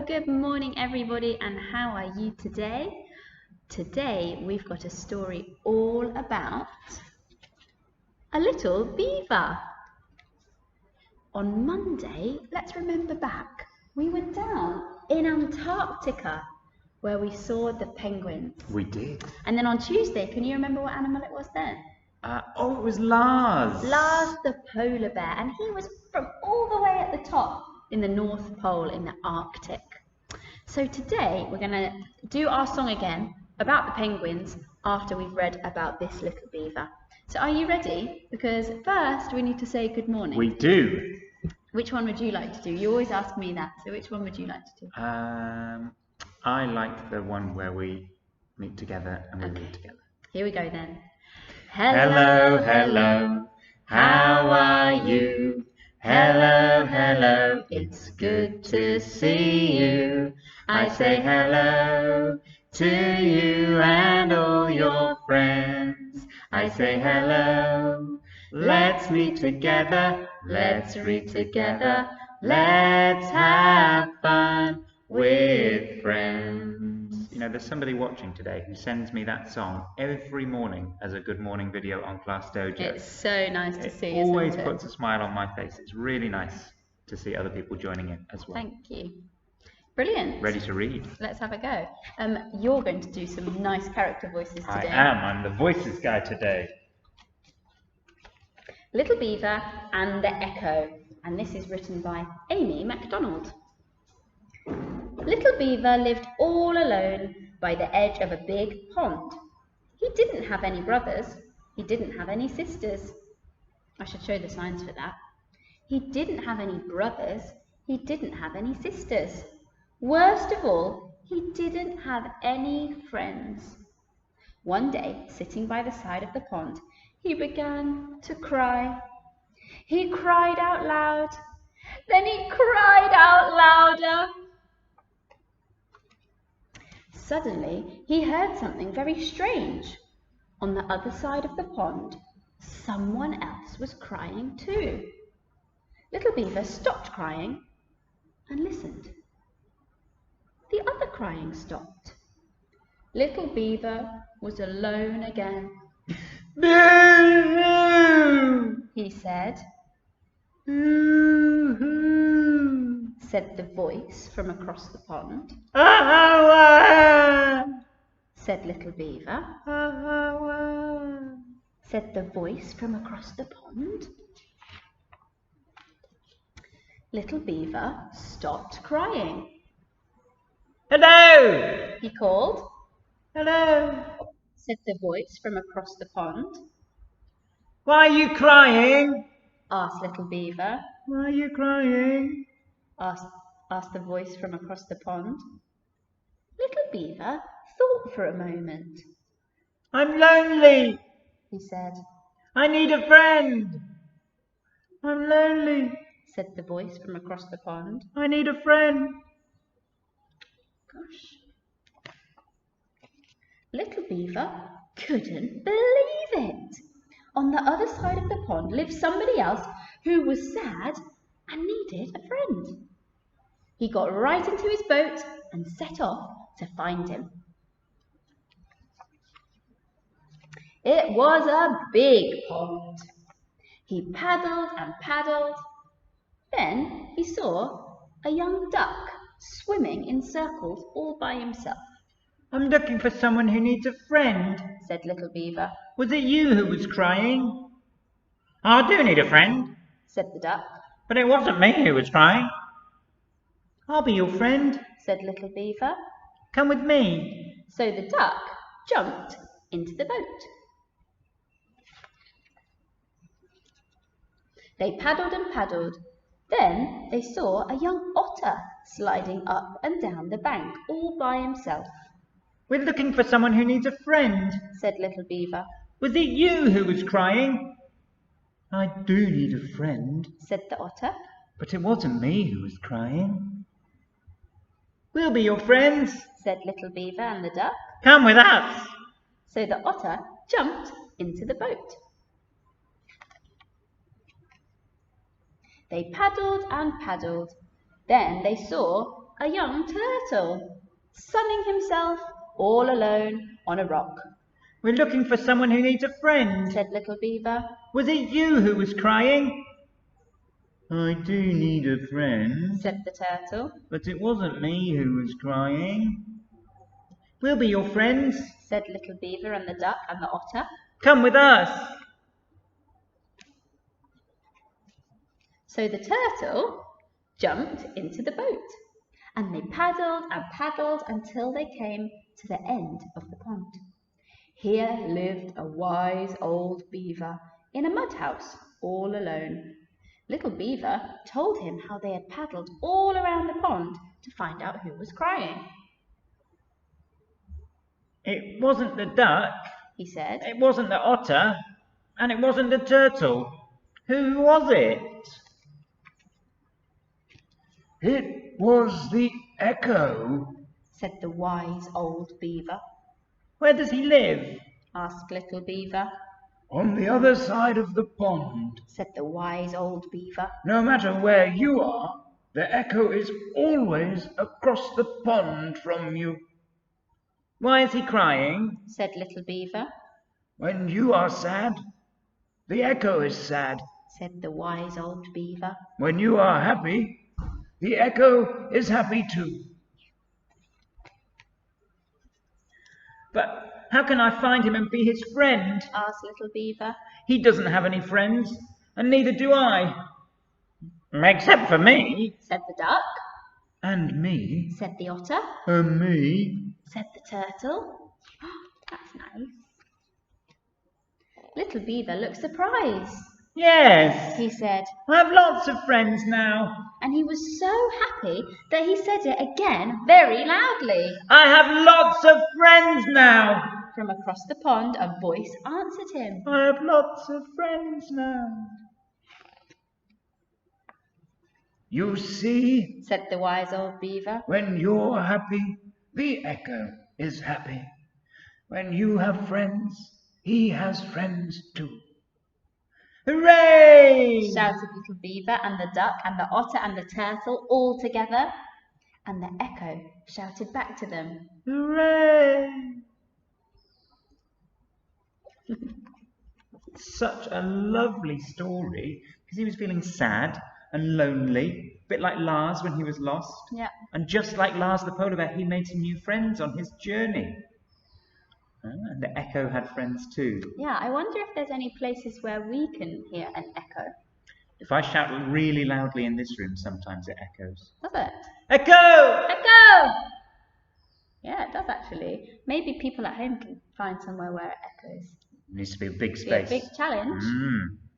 Good morning everybody, and how are you today? Today we've got a story all about a little beaver. On Monday, let's remember back, we were down in Antarctica where we saw the penguins. We did. And then on Tuesday, can you remember what animal it was then? It was Lars. Lars the polar bear, and he was from all the way at the top in the North Pole in the Arctic. So today we're going to do our song again about the penguins after we've read about this little beaver. So are you ready? Because first we need to say good morning. We do. Which one would you like to do? You always ask me that, so which one would you like to do? I like the one where we meet together and we read together. Here we go then. Hello, hello, how are you? Hello, hello, it's good to see you. I say hello to you and all your friends. I say hello, let's meet together, let's read together, let's have fun with friends. You know, there's somebody watching today who sends me that song every morning as a good morning video on Class Dojo. It's so nice to see, It always isn't it? puts a smile on my face. It's really nice to see other people joining in as well. Thank you. Brilliant. Ready to read? Let's have a go. You're going to do some nice character voices today. I am. I'm the voices guy today. Little Beaver and the Echo, and this is written by MacDonald. Little Beaver lived all alone by the edge of a big pond. He didn't have any brothers. He didn't have any sisters. I should show the signs for that. He didn't have any brothers. He didn't have any sisters. Worst of all, he didn't have any friends. One day, sitting by the side of the pond, he began to cry. He cried out loud. Then he cried out louder. Suddenly, he heard something very strange. On the other side of the pond, someone else was crying too. Little Beaver stopped crying and listened. The other crying stopped. Little Beaver was alone again. Boo-hoo! He said. Boo-hoo! Said the voice from across the pond. Ah-ah-wah! Said Little Beaver. Ah-ah-wah! Said the voice from across the pond. Little Beaver stopped crying. Hello! He called. Hello! Said the voice from across the pond. Why are you crying? Asked Little Beaver. Why are you crying? Asked the voice from across the pond. Little Beaver thought for a moment. I'm lonely, He said. I need a friend. I'm lonely, Said the voice from across the pond. I need a friend. Gosh. Little Beaver couldn't believe it. On the other side of the pond lived somebody else who was sad and needed a friend. He got right into his boat and set off to find him. It was a big pond. He paddled and paddled. Then he saw a young duck swimming in circles all by himself. I'm looking for someone who needs a friend. Said Little Beaver. Was it you who was crying? I do need a friend. Said the duck. But it wasn't me who was crying. I'll be your friend. Said Little Beaver. Come with me. So the duck jumped into the boat. They paddled and paddled. Then they saw a young otter sliding up and down the bank all by himself. We're looking for someone who needs a friend. Said Little Beaver. Was it you who was crying? I do need a friend. Said the otter. But it wasn't me who was crying. We'll be your friends. Said Little Beaver and the duck. Come with us. So the otter jumped into the boat. They paddled and paddled. Then they saw a young turtle, sunning himself all alone on a rock. "We're looking for someone who needs a friend," said little Beaver. "Was it you who was crying?" "I do need a friend," said the turtle. "but it wasn't me who was crying." "We'll be your friends," said little Beaver and the duck and the otter. "Come with us." So the turtle jumped into the boat, and they paddled and paddled until they came to the end of the pond. Here lived a wise old beaver in a mud house all alone. Little Beaver told him how they had paddled all around the pond to find out who was crying. "It wasn't the duck," he said. "It wasn't the otter, and it wasn't the turtle. Who was it?" "It was the echo," said the wise old beaver. "Where does he live?" asked little Beaver. "On the other side of the pond," said the wise old beaver. "No matter where you are, the echo is always across the pond from you." "Why is he crying?" said little Beaver. "When you are sad, the echo is sad," said the wise old beaver. "When you are happy, the echo is happy too." "But how can I find him and be his friend?" asked little Beaver. "He doesn't have any friends, and neither do I." "Except for me," said the duck. "And me," said the otter. "And me," said the turtle. That's nice. Little Beaver looked surprised. "Yes," he said. "I have lots of friends now." And he was so happy that he said it again very loudly. "I have lots of friends now." From across the pond, a voice answered him. "I have lots of friends now." "You see," said the wise old beaver, "when you're happy, the echo is happy. When you have friends, he has friends too." "Hooray!" shouted little Beaver and the duck and the otter and the turtle all together. And the echo shouted back to them, "Hooray!" Such a lovely story, because he was feeling sad and lonely, a bit like Lars when he was lost. Yeah. And just like Lars the polar bear, he made some new friends on his journey. And the echo had friends too. Yeah, I wonder if there's any places where we can hear an echo. If I shout really loudly in this room, sometimes it echoes. Does it? Echo! Echo! Yeah, it does actually. Maybe people at home can find somewhere where it echoes. It needs to be a big space. Be a big challenge.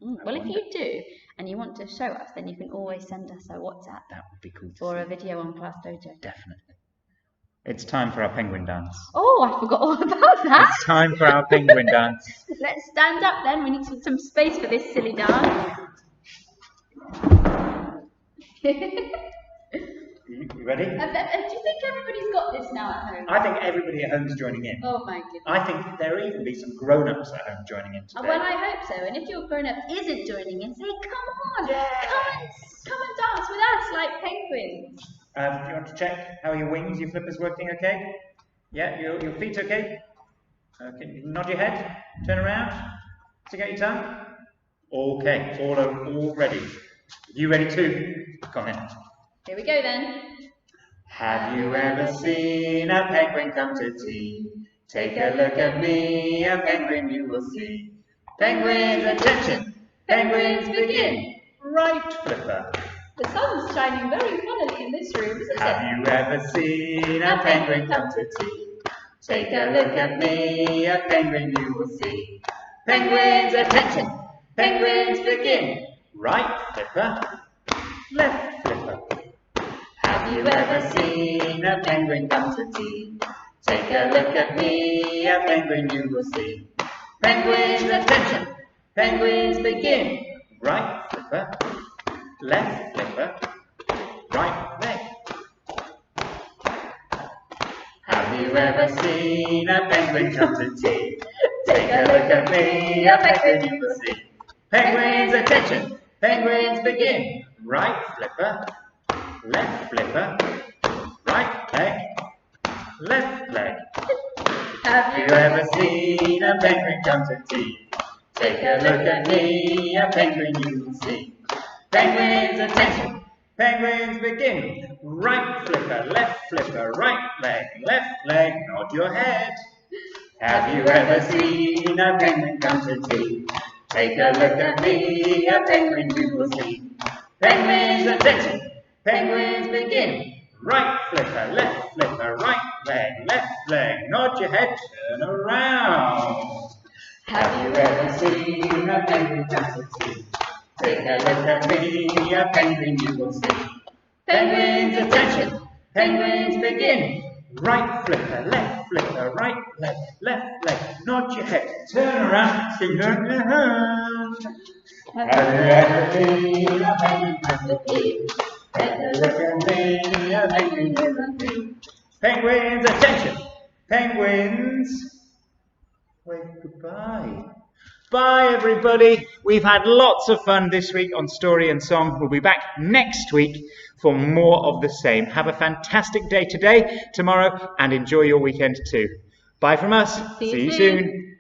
Well, if wonder. you do, and you want to show us, then you can always send us a WhatsApp. That would be cool to or see. a video on Class Dojo. Definitely. It's time for our penguin dance. Oh, I forgot all about that. It's time for our penguin dance. Let's stand up then. We need some space for this silly dance. You ready? Do you think everybody's got this now at home? I think everybody at home is joining in. Oh my goodness. I think there will even be some grown-ups at home joining in today. Well, I hope so. And if your grown-up isn't joining in, say, come on, Yes. come and dance with us like penguins. Do you want to check how your wings, your flippers working okay? Yeah, your feet okay? Okay, nod your head, turn around, stick out your tongue. Okay, all ready. You ready too? Come in. Here we go then. Have you ever seen a penguin come to tea? Take a look at me, a penguin you will see. Penguins, attention! Penguins, begin! Right, Flipper. The sun's shining very funnily in this room, isn't it? Have you ever seen a penguin come to tea? Take a look at me, a penguin you will see. Penguins, attention! Penguins, begin! Right, Flipper. Left, Flipper. Have you ever seen a penguin come to tea? Take a look at me, a penguin you will see. Penguins, attention! Penguins, begin! Right, Flipper. Left, Flipper. Right, left. Have you ever seen a penguin come to tea? Take a look at me, a penguin you will see. Penguins, attention! Penguins, begin! Right, Flipper. Left, Flipper. leg, left leg. Have You ever seen a penguin come to tea? Take a look at me, a penguin you will see. Penguins, attention! Penguins begin. Right flipper, right leg, nod your head. Have you ever seen a penguin come to tea? Take a look at me, a penguin you will see. Penguins, attention! Penguins begin. Right flipper, right leg, nod your head, turn around. Have you ever seen a penguin come to tea? Take a look at me, a penguin you will see. Penguins, attention! Penguins begin. Right flipper, right left leg, nod your head, turn around, sing your hand. Have you ever seen a penguin come to tea? Take a look at me, a penguin you will see. Penguins, attention! Penguins, wave goodbye. Bye everybody. We've had lots of fun this week on Story and Song. We'll be back next week for more of the same. Have a fantastic day today, tomorrow, and enjoy your weekend too. Bye from us. See you soon.